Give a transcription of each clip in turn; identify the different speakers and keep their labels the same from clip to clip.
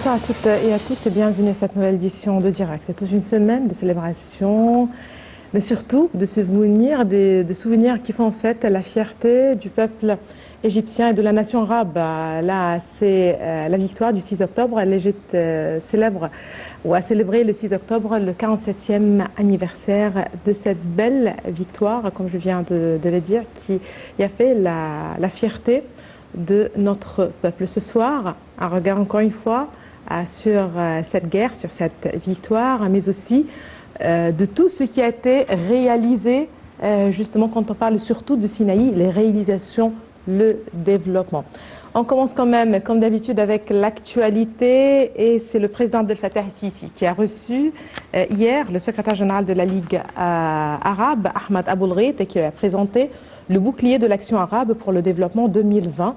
Speaker 1: Bonsoir à toutes et à tous et bienvenue à cette nouvelle édition de Direct. C'est toute une semaine de célébration, mais surtout de souvenirs qui font en fait la fierté du peuple égyptien et de la nation arabe. Là, c'est la victoire du 6 octobre. L'Égypte célèbre ou a célébré le 6 octobre le 47e anniversaire de cette belle victoire, comme je viens de le dire, qui a fait la fierté de notre peuple. Ce soir, un regard encore une fois sur cette guerre, sur cette victoire, mais aussi de tout ce qui a été réalisé, justement quand on parle surtout de Sinaï, les réalisations, le développement. On commence quand même, comme d'habitude, avec l'actualité et c'est le président Abdel Fattah el-Sisi qui a reçu hier le secrétaire général de la Ligue arabe, Ahmed Aboulghait, et qui a présenté le bouclier de l'action arabe pour le développement 2020.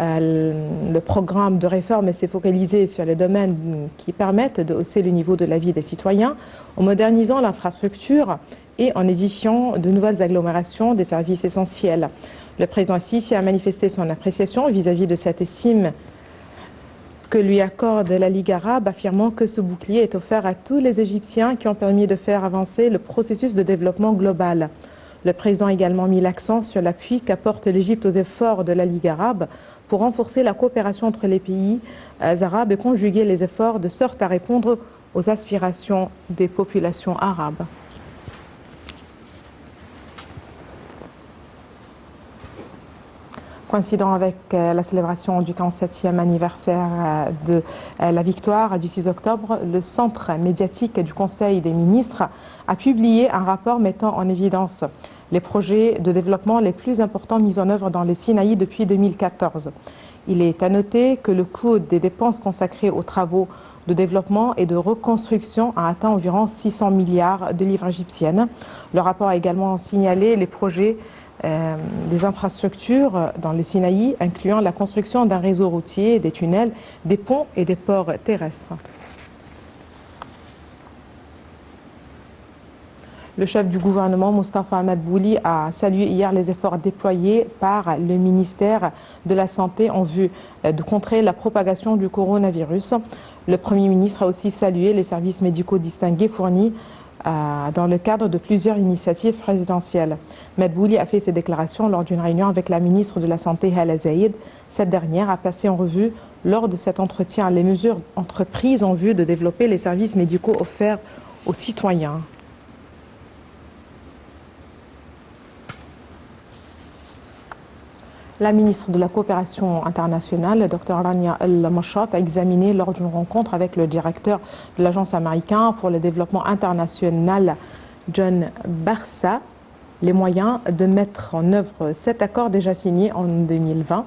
Speaker 1: Le programme de réforme s'est focalisé sur les domaines qui permettent de hausser le niveau de la vie des citoyens, en modernisant l'infrastructure et en édifiant de nouvelles agglomérations des services essentiels. Le président Sisi a manifesté son appréciation vis-à-vis de cette estime que lui accorde la Ligue arabe, affirmant que ce bouclier est offert à tous les Égyptiens qui ont permis de faire avancer le processus de développement global. Le président a également mis l'accent sur l'appui qu'apporte l'Égypte aux efforts de la Ligue arabe pour renforcer la coopération entre les pays arabes et conjuguer les efforts de sorte à répondre aux aspirations des populations arabes. Coïncidant avec la célébration du 47e anniversaire de la victoire du 6 octobre, le centre médiatique du Conseil des ministres a publié un rapport mettant en évidence les projets de développement les plus importants mis en œuvre dans le Sinaï depuis 2014. Il est à noter que le coût des dépenses consacrées aux travaux de développement et de reconstruction a atteint environ 600 milliards de livres égyptiennes. Le rapport a également signalé les projets des infrastructures dans le Sinaï, incluant la construction d'un réseau routier, des tunnels, des ponts et des ports terrestres. Le chef du gouvernement, Moustapha Madbouli, a salué hier les efforts déployés par le ministère de la Santé en vue de contrer la propagation du coronavirus. Le Premier ministre a aussi salué les services médicaux distingués fournis dans le cadre de plusieurs initiatives présidentielles. Madbouli a fait ces déclarations lors d'une réunion avec la ministre de la Santé, Hala Zaïd. Cette dernière a passé en revue, lors de cet entretien, les mesures entreprises en vue de développer les services médicaux offerts aux citoyens. La ministre de la Coopération internationale, Dr Rania El-Mashat, a examiné lors d'une rencontre avec le directeur de l'Agence américaine pour le développement international, John Barsa, les moyens de mettre en œuvre cet accord déjà signé en 2020.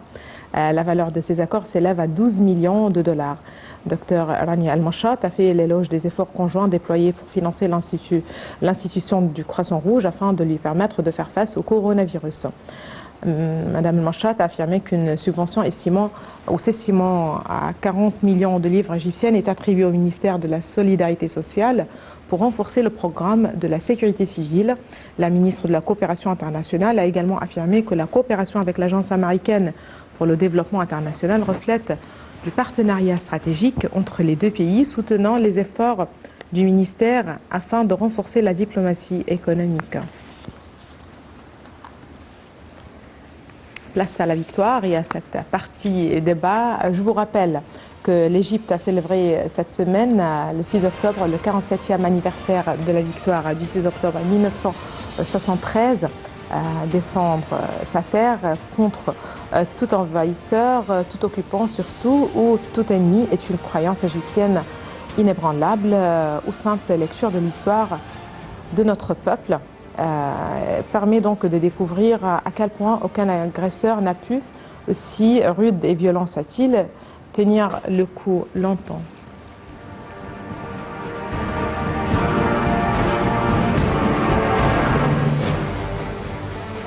Speaker 1: La valeur de ces accords s'élève à 12 millions de dollars. Dr Rania El-Mashat a fait l'éloge des efforts conjoints déployés pour financer l'institution du Croissant Rouge afin de lui permettre de faire face au coronavirus. Madame El-Mashat a affirmé qu'une subvention s'estimant à 40 millions de livres égyptiennes est attribuée au ministère de la Solidarité sociale pour renforcer le programme de la sécurité civile. La ministre de la Coopération internationale a également affirmé que la coopération avec l'Agence américaine pour le développement international reflète du partenariat stratégique entre les deux pays, soutenant les efforts du ministère afin de renforcer la diplomatie économique. Place à la victoire et à cette partie débat. Je vous rappelle que l'Égypte a célébré cette semaine, le 6 octobre, le 47e anniversaire de la victoire du 6 octobre 1973, défendre sa terre contre tout envahisseur, tout occupant surtout, ou tout ennemi est une croyance égyptienne inébranlable ou simple lecture de l'histoire de notre peuple. Permet donc de découvrir à quel point aucun agresseur n'a pu, aussi rude et violent soit-il, tenir le coup longtemps.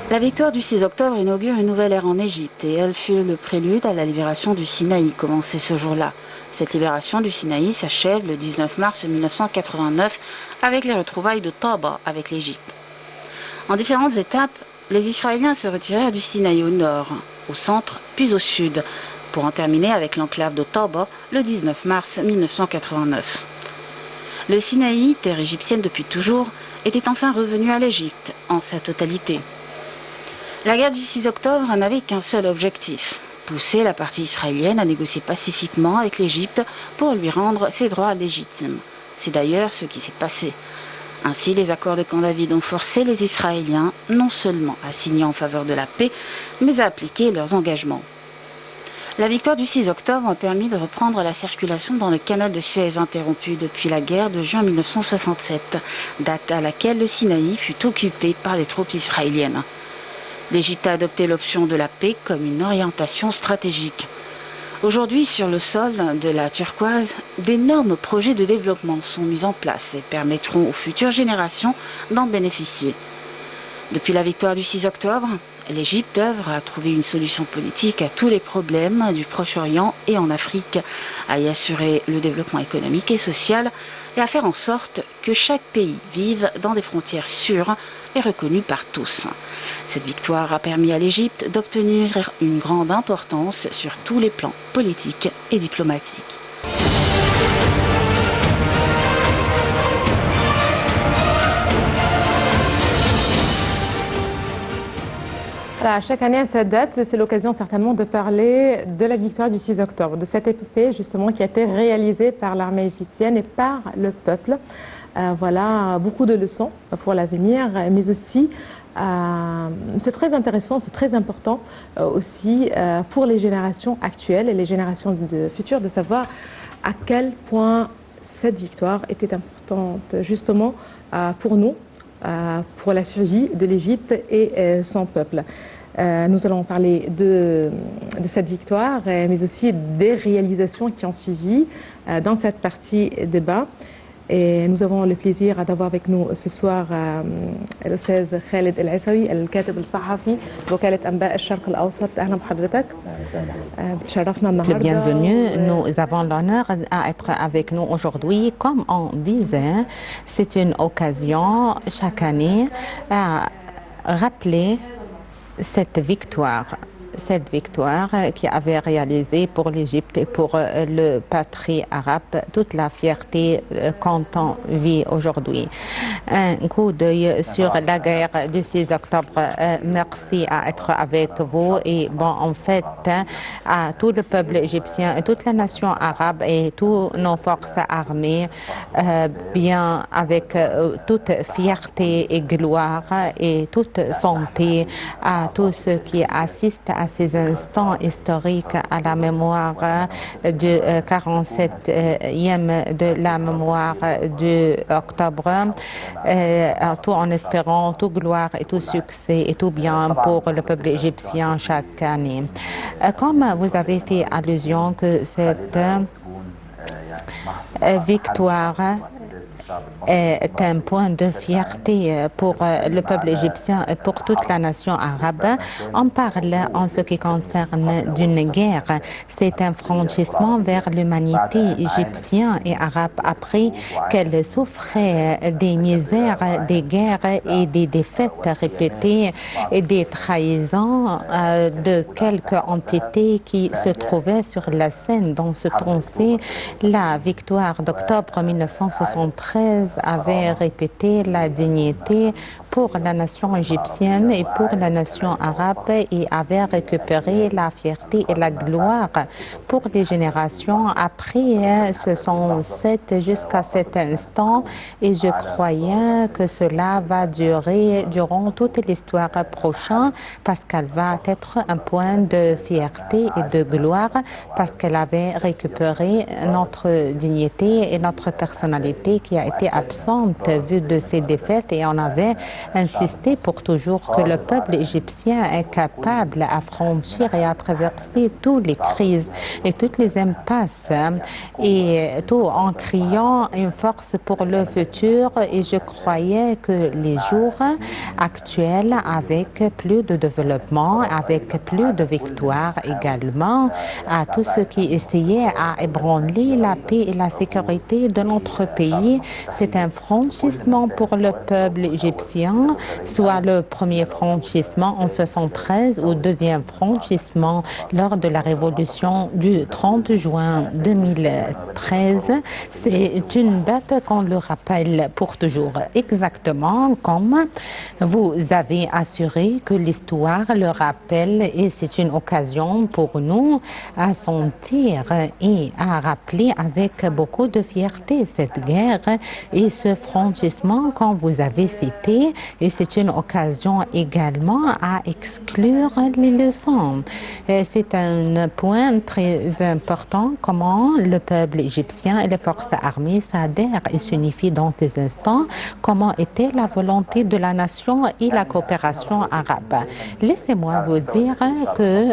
Speaker 2: La victoire du 6 octobre inaugure une nouvelle ère en Égypte et elle fut le prélude à la libération du Sinaï, commencée ce jour-là. Cette libération du Sinaï s'achève le 19 mars 1989 avec les retrouvailles de Taba avec l'Égypte. En différentes étapes, les Israéliens se retirèrent du Sinaï au nord, au centre, puis au sud, pour en terminer avec l'enclave de Taba le 19 mars 1989. Le Sinaï, terre égyptienne depuis toujours, était enfin revenu à l'Égypte en sa totalité. La guerre du 6 octobre n'avait qu'un seul objectif, pousser la partie israélienne à négocier pacifiquement avec l'Égypte pour lui rendre ses droits légitimes. C'est d'ailleurs ce qui s'est passé. Ainsi, les accords de Camp David ont forcé les Israéliens non seulement à signer en faveur de la paix, mais à appliquer leurs engagements. La victoire du 6 octobre a permis de reprendre la circulation dans le canal de Suez interrompu depuis la guerre de juin 1967, date à laquelle le Sinaï fut occupé par les troupes israéliennes. L'Égypte a adopté l'option de la paix comme une orientation stratégique. Aujourd'hui, sur le sol de la turquoise, d'énormes projets de développement sont mis en place et permettront aux futures générations d'en bénéficier. Depuis la victoire du 6 octobre, l'Égypte œuvre à trouver une solution politique à tous les problèmes du Proche-Orient et en Afrique, à y assurer le développement économique et social et à faire en sorte que chaque pays vive dans des frontières sûres et reconnues par tous. Cette victoire a permis à l'Égypte d'obtenir une grande importance sur tous les plans politiques et diplomatiques.
Speaker 1: Alors, chaque année à cette date, c'est l'occasion certainement de parler de la victoire du 6 octobre, de cette épopée justement qui a été réalisée par l'armée égyptienne et par le peuple. Voilà beaucoup de leçons pour l'avenir, mais aussi c'est très intéressant, c'est très important aussi pour les générations actuelles et les générations futures de savoir à quel point cette victoire était importante justement pour nous, pour la survie de l'Égypte et son peuple. Nous allons parler de cette victoire, mais aussi des réalisations qui ont suivi dans cette partie débat. Et nous avons le plaisir d'avoir avec nous ce soir الأستاذ خالد العيسوي الكاتب الصحفي بوكالة أنباء الشرق الأوسط. أهلا بحضرتك. تشرفنا النهارده.
Speaker 3: Bienvenue. Nous avons l'honneur à être avec nous aujourd'hui. Comme on disait, c'est une occasion chaque année à rappeler cette victoire qui avait réalisé pour l'Égypte et pour le patrie arabe toute la fierté qu'on vit aujourd'hui. Un coup d'œil sur la guerre du 6 octobre. Merci à être avec vous et bon, en fait, à tout le peuple égyptien et toute la nation arabe et toutes nos forces armées, bien avec toute fierté et gloire et toute santé à tous ceux qui assistent à ces instants historiques à la mémoire du 47e de la mémoire du octobre, tout en espérant tout gloire et tout succès et tout bien pour le peuple égyptien chaque année. Comme vous avez fait allusion que cette victoire est un point de fierté pour le peuple égyptien et pour toute la nation arabe. On parle en ce qui concerne d'une guerre. C'est un franchissement vers l'humanité égyptienne et arabe après qu'elle souffrait des misères, des guerres et des défaites répétées et des trahisons de quelques entités qui se trouvaient sur la scène. Dans ce temps-ci, la victoire d'octobre 1973 avait répété la dignité pour la nation égyptienne et pour la nation arabe et avait récupéré la fierté et la gloire pour les générations après 67 jusqu'à cet instant. Et je croyais que cela va durer durant toute l'histoire prochaine parce qu'elle va être un point de fierté et de gloire parce qu'elle avait récupéré notre dignité et notre personnalité qui a été absente vu de ces défaites et on avait insisté pour toujours que le peuple égyptien est capable à franchir et à traverser toutes les crises et toutes les impasses et tout en criant une force pour le futur et je croyais que les jours actuels avec plus de développement, avec plus de victoires également à tous ceux qui essayaient à ébranler la paix et la sécurité de notre pays C'est un franchissement pour le peuple égyptien, soit le premier franchissement en 1973 ou deuxième franchissement lors de la révolution du 30 juin 2013. C'est une date qu'on le rappelle pour toujours, exactement comme vous avez assuré que l'histoire le rappelle, et c'est une occasion pour nous à sentir et à rappeler avec beaucoup de fierté cette guerre et ce franchissement qu'on vous avez cité, et c'est une occasion également à exclure les leçons. C'est un point très important, comment le peuple égyptien et les forces armées s'adhèrent et s'unifient dans ces instants, comment était la volonté de la nation et la coopération arabe. Laissez-moi vous dire que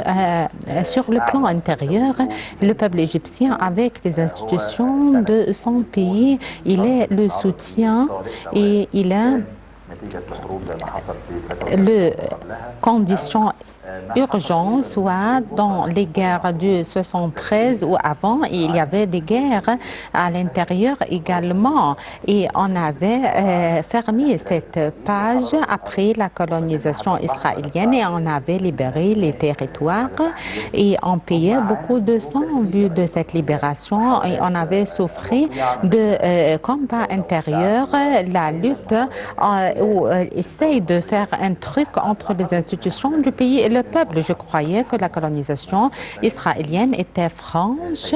Speaker 3: sur le plan intérieur, le peuple égyptien, avec les institutions de son pays, il est le soutien et il a les conditions urgentes, soit dans les guerres de 73 ou avant, et il y avait des guerres à l'intérieur également. Et on avait fermé cette page après la colonisation israélienne et on avait libéré les territoires et on payait beaucoup de sang en vue de cette libération et on avait souffert de combats intérieurs, la lutte où essaye de faire un truc entre les institutions du pays et le peuple. Je croyais que la colonisation israélienne était franche,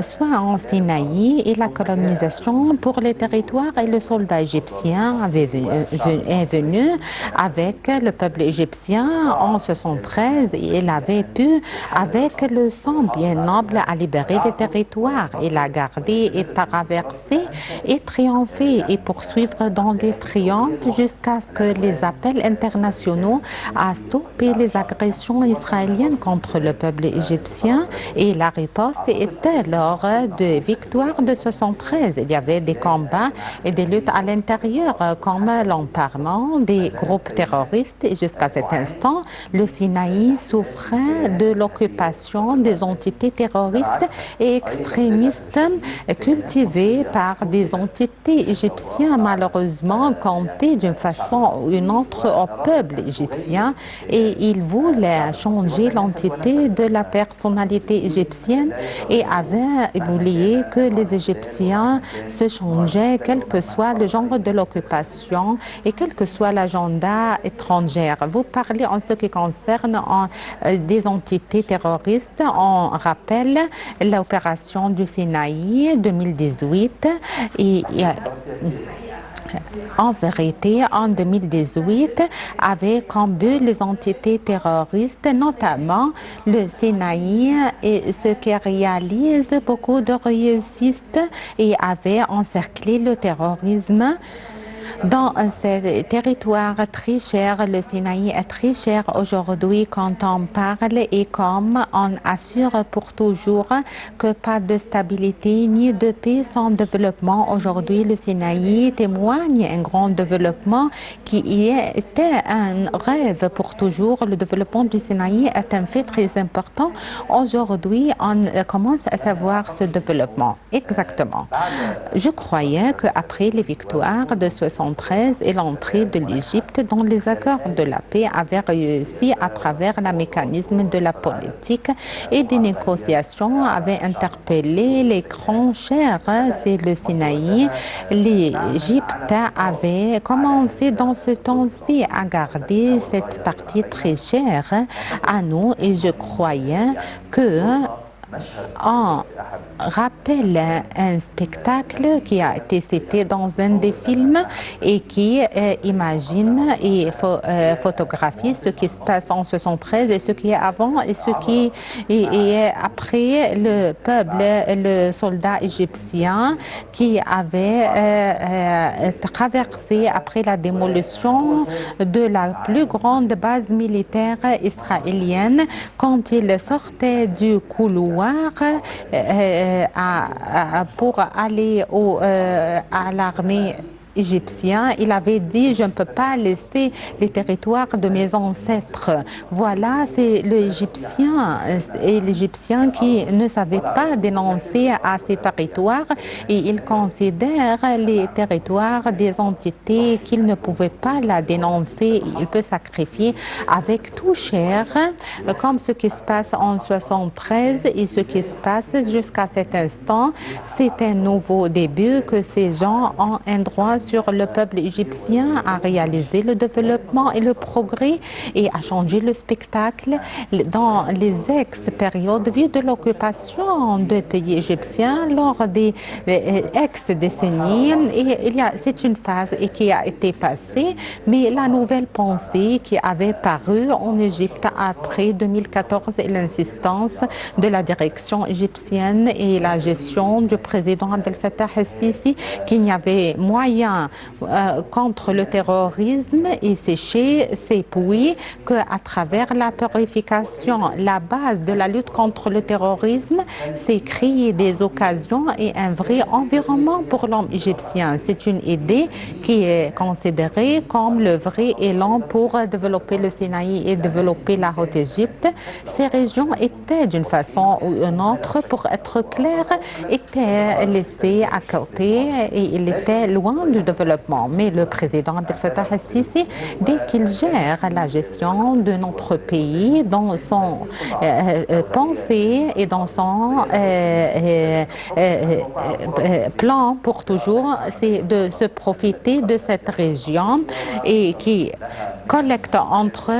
Speaker 3: soit en Sinaï, et la colonisation pour les territoires et le soldat égyptien est venu avec le peuple égyptien en 1973 et il avait pu, avec le sang bien noble, à libérer les territoires. Il a gardé et traversé et triomphé et poursuivre dans les triomphes jusqu'à ce que les appels internationaux à stopper les agressions israéliennes contre le peuple égyptien, et la riposte était lors de victoires de 1973. Il y avait des combats et des luttes à l'intérieur comme l'emparement des groupes terroristes et jusqu'à cet instant, le Sinaï souffrait de l'occupation des entités terroristes et extrémistes cultivées par des entités égyptiennes malheureusement comptées d'une façon ou une autre au peuple égyptien, et il voulait changer l'entité de la personnalité égyptienne et avait oublié que les Égyptiens se changeaient quel que soit le genre de l'occupation et quel que soit l'agenda étranger. Vous parlez en ce qui concerne des entités terroristes. On rappelle l'opération du Sinaï 2018 et en vérité, en 2018, avait comme but les entités terroristes, notamment le Sinaï, et ce qui réalise beaucoup de réussites et avait encerclé le terrorisme. Dans ces territoires très chers, le Sinaï est très cher aujourd'hui quand on parle et comme on assure pour toujours que pas de stabilité ni de paix sans développement. Aujourd'hui, le Sinaï témoigne un grand développement qui était un rêve pour toujours. Le développement du Sinaï est un fait très important. Aujourd'hui, on commence à savoir ce développement. Exactement. Je croyais qu'après les victoires de 1973 et l'entrée de l'Égypte dans les accords de la paix avait réussi à travers le mécanisme de la politique et des négociations avait interpellé les grands chers, c'est le Sinaï. L'Égypte avait commencé dans ce temps-ci à garder cette partie très chère à nous et je croyais que on rappelle un spectacle qui a été cité dans un des films et qui imagine et photographie ce qui se passe en 1973 et ce qui est avant et ce qui est après. Le peuple, le soldat égyptien qui avait traversé après la démolition de la plus grande base militaire israélienne quand il sortait du couloir pour aller à l'armée égyptien, il avait dit « Je ne peux pas laisser les territoires de mes ancêtres ». Voilà, c'est l'Égyptien et l'Égyptien qui ne savait pas dénoncer à ces territoires et il considère les territoires des entités qu'il ne pouvait pas la dénoncer. Il peut sacrifier avec tout cher, comme ce qui se passe en 1973 et ce qui se passe jusqu'à cet instant. C'est un nouveau début que ces gens ont un droit sur le peuple égyptien à réaliser le développement et le progrès et à changer le spectacle dans les ex-périodes vues de l'occupation des pays égyptiens lors des ex-décennies. Et c'est une phase qui a été passée, mais la nouvelle pensée qui avait paru en Égypte après 2014 et l'insistance de la direction égyptienne et la gestion du président Abdel Fattah el-Sisi qu'il n'y avait moyen contre le terrorisme et sécher ces puits qu'à travers la purification, la base de la lutte contre le terrorisme, c'est créer des occasions et un vrai environnement pour l'homme égyptien. C'est une idée qui est considérée comme le vrai élan pour développer le Sinaï et développer la Haute-Égypte. Ces régions étaient d'une façon ou une autre, pour être clair, étaient laissées à côté et il était loin du développement. Mais le président Abdel Fattah el-Sisi, dès qu'il gère la gestion de notre pays dans son pensée et dans son plan pour toujours, c'est de se profiter de cette région et qui collecte entre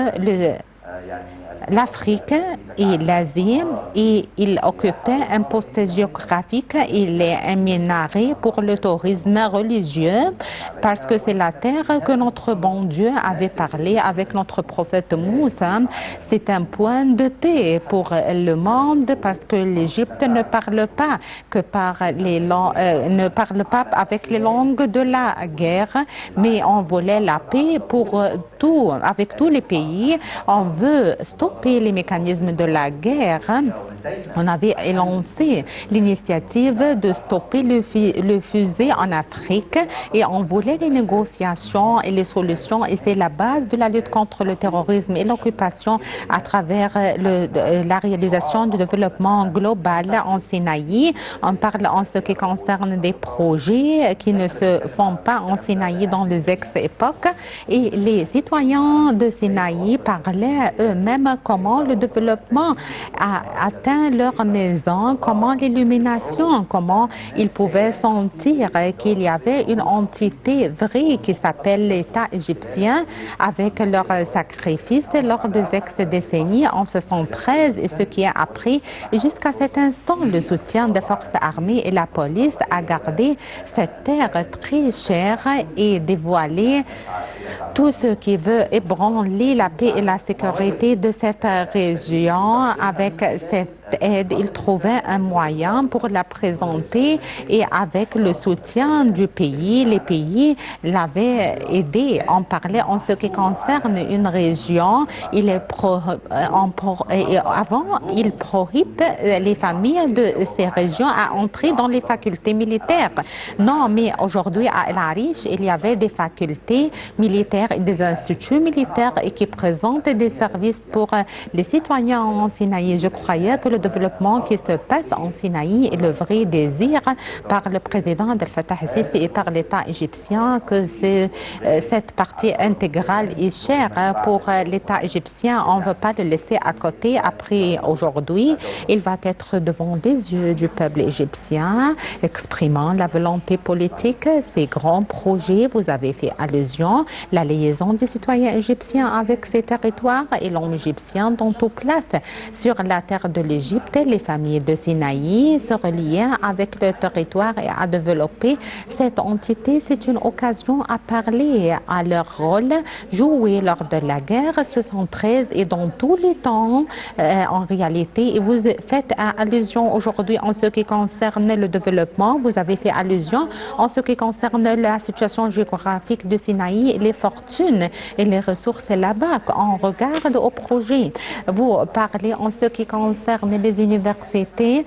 Speaker 3: l'Afrique et l'Asie et il occupait un poste géographique. Il est un minaret pour le tourisme religieux parce que c'est la terre que notre bon Dieu avait parlé avec notre prophète Moussa. C'est un point de paix pour le monde parce que l'Égypte ne parle pas que par ne parle pas avec les langues de la guerre, mais on voulait la paix pour tout, avec tous les pays. On veut stopper les mécanismes de la guerre. On avait lancé l'initiative de stopper le fusée en Afrique et on voulait les négociations et les solutions et c'est la base de la lutte contre le terrorisme et l'occupation à travers la réalisation du développement global en Sinaï. On parle en ce qui concerne des projets qui ne se font pas en Sinaï dans les ex-époques et les citoyens de Sinaï parlaient eux-mêmes comment le développement a atteint leur maison, comment l'illumination, comment ils pouvaient sentir qu'il y avait une entité vraie qui s'appelle l'État égyptien avec leur sacrifice lors des ex-décennies en 1973 et ce qui a appris jusqu'à cet instant le soutien des forces armées et la police a gardé cette terre très chère et dévoilé tout ce qui veut ébranler la paix et la sécurité de cette région. Avec cette aide, il trouvait un moyen pour la présenter et avec le soutien du pays, les pays l'avaient aidé. On parlait en ce qui concerne une région, avant, il prohibe les familles de ces régions à entrer dans les facultés militaires. Non, mais aujourd'hui à El Arish, il y avait des facultés militaires et des instituts militaires et qui présentent des services pour les citoyens en Sinaï. Je croyais que le développement qui se passe en Sinaï est le vrai désir par le président Abdel Fattah el-Sisi et par l'État égyptien, que cette partie intégrale est chère pour l'État égyptien. On ne veut pas le laisser à côté. Après aujourd'hui, il va être devant les yeux du peuple égyptien, exprimant la volonté politique, ces grands projets. Vous avez fait allusion, la liaison des citoyens égyptiens avec ces territoires et l'homme égyptien dont tout place sur la terre de l'Égypte. Les familles de Sinaï se reliaient avec le territoire et à développer cette entité. C'est une occasion à parler à leur rôle joué lors de la guerre 73 et dans tous les temps en réalité. Et vous faites allusion aujourd'hui en ce qui concerne le développement. Vous avez fait allusion en ce qui concerne la situation géographique de Sinaï, les fortunes et les ressources là-bas. On regarde au projet. Vous parlez en ce qui concerne les universités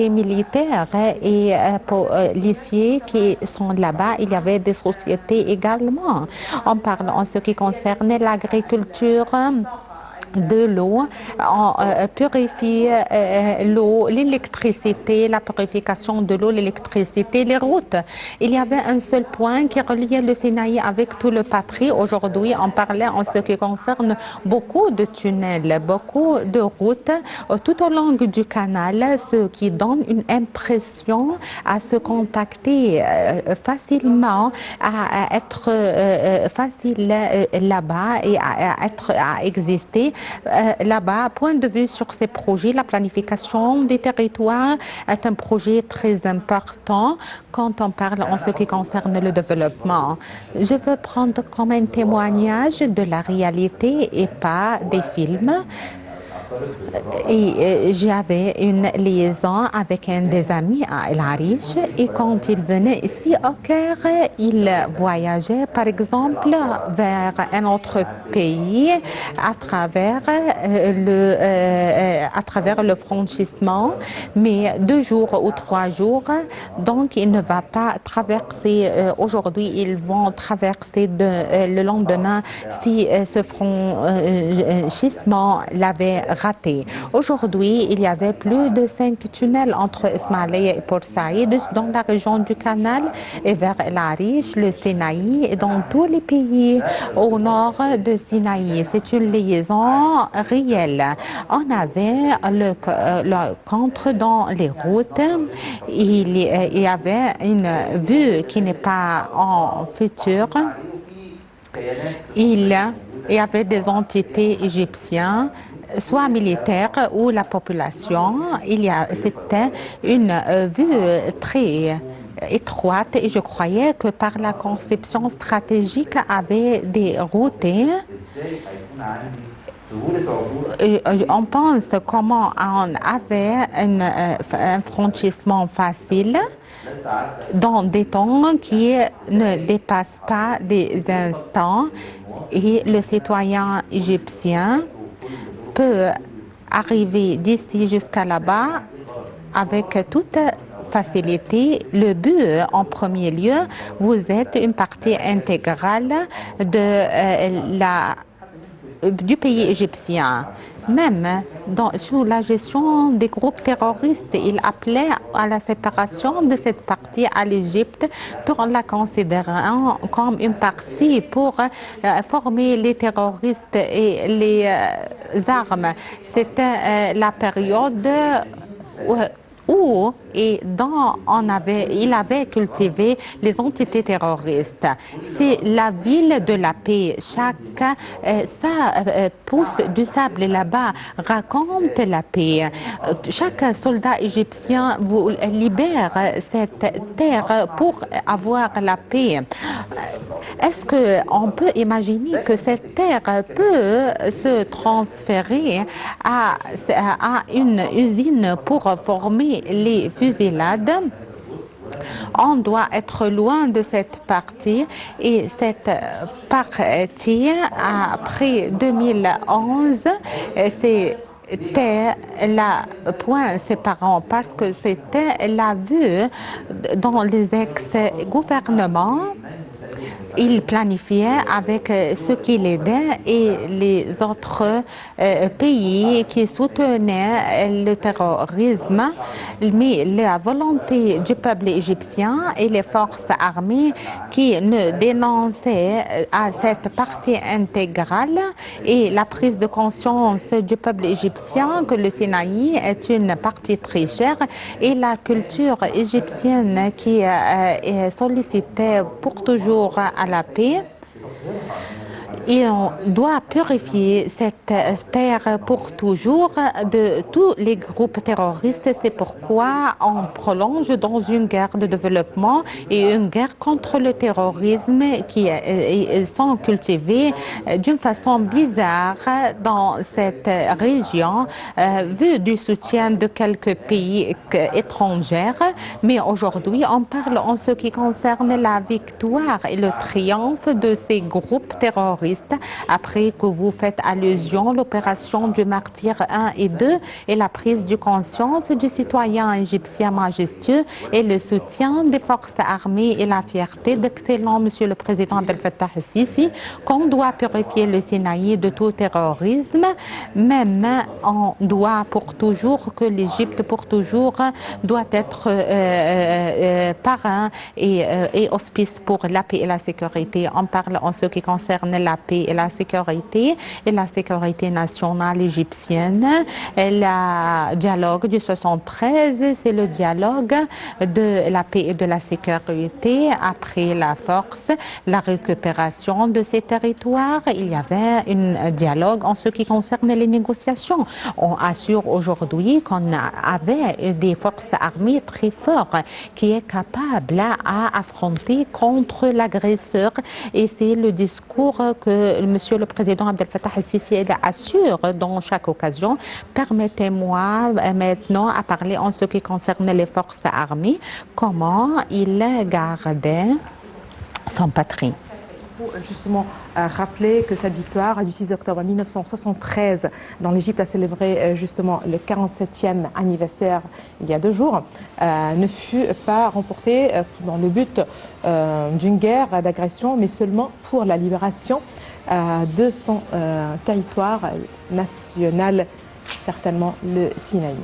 Speaker 3: militaires et policiers qui sont là-bas. Il y avait des sociétés également. On parle en ce qui concerne l'agriculture, de l'eau, on purifie l'eau, l'électricité, la purification de l'eau, l'électricité, les routes. Il y avait un seul point qui reliait le Sinaï avec tout le patrie. Aujourd'hui, on parlait en ce qui concerne beaucoup de tunnels, beaucoup de routes tout au long du canal, ce qui donne une impression à se contacter facilement, à être facile là-bas et à exister. Là-bas, point de vue sur ces projets, la planification des territoires est un projet très important quand on parle en ce qui concerne le développement. Je veux prendre comme un témoignage de la réalité et pas des films. Et j'avais une liaison avec un des amis à El Arish et quand il venait ici au Caire, il voyageait par exemple vers un autre pays à travers le franchissement, mais 2 jours ou 3 jours. Donc il ne va pas traverser aujourd'hui, ils vont traverser le lendemain si ce franchissement l'avait raté. Aujourd'hui, il y avait plus de 5 tunnels entre Ismaïlia et Port Saïd dans la région du canal et vers El Arish, le Sinaï et dans tous les pays au nord de Sinaï. C'est une liaison réelle. On avait le contre dans les routes. Il y avait une vue qui n'est pas en futur. Il y avait des entités égyptiennes, soit militaires ou la population. C'était une vue très étroite et je croyais que par la conception stratégique avait des routes. Et on pense comment on avait un franchissement facile dans des temps qui ne dépassent pas des instants et le citoyen égyptien peut arriver d'ici jusqu'à là-bas avec toute facilité. Le but, en premier lieu, vous êtes une partie intégrale du pays égyptien. Même sous la gestion des groupes terroristes, il appelait à la séparation de cette partie à l'Égypte, tout en la considérant comme une partie pour former les terroristes et les armes. C'était la période où il avait cultivé les entités terroristes. C'est la ville de la paix. Ça pousse du sable là-bas, raconte la paix. Chaque soldat égyptien vous libère cette terre pour avoir la paix. Est-ce qu'on peut imaginer que cette terre peut se transférer à une usine pour former les fusillades? On doit être loin de cette partie et cette partie, après 2011, c'était le point séparant parce que c'était la vue dans les ex-gouvernements. Il planifiait avec ceux qui l'aidaient et les autres pays qui soutenaient le terrorisme. Mais la volonté du peuple égyptien et les forces armées qui ne dénonçaient à cette partie intégrale et la prise de conscience du peuple égyptien que le Sinaï est une partie très chère et la culture égyptienne qui est sollicitée pour toujours à la paix. Et on doit purifier cette terre pour toujours de tous les groupes terroristes. C'est pourquoi on prolonge dans une guerre de développement et une guerre contre le terrorisme qui sont cultivés d'une façon bizarre dans cette région, vu du soutien de quelques pays étrangers. Mais aujourd'hui, on parle en ce qui concerne la victoire et le triomphe de ces groupes terroristes terroristes. Après que vous faites allusion, l'opération du martyr 1 et 2 et la prise de conscience du citoyen égyptien majestueux et le soutien des forces armées et la fierté d'excellent Monsieur le Président Abdel Fattah el-Sisi, qu'on doit purifier le Sinaï de tout terrorisme, même on doit pour toujours que l'Égypte pour toujours doit être parrain et auspice pour la paix et la sécurité. On parle en ce qui concerne la paix et la sécurité nationale égyptienne. Le dialogue du 73, c'est le dialogue de la paix et de la sécurité après la force, la récupération de ces territoires. Il y avait un dialogue en ce qui concerne les négociations. On assure aujourd'hui qu'on avait des forces armées très fortes qui est capable à affronter contre l'agresseur et c'est le discours que Monsieur le Président Abdel Fattah el-Sisi assure dans chaque occasion. Permettez-moi maintenant à parler en ce qui concerne les forces armées, comment il gardait son patrie.
Speaker 1: Justement, rappeler que cette victoire du 6 octobre 1973 dans l'Égypte a célébré justement le 47e anniversaire il y a 2 jours, ne fut pas remportée dans le but d'une guerre d'agression, mais seulement pour la libération de son territoire national, certainement le Sinaï.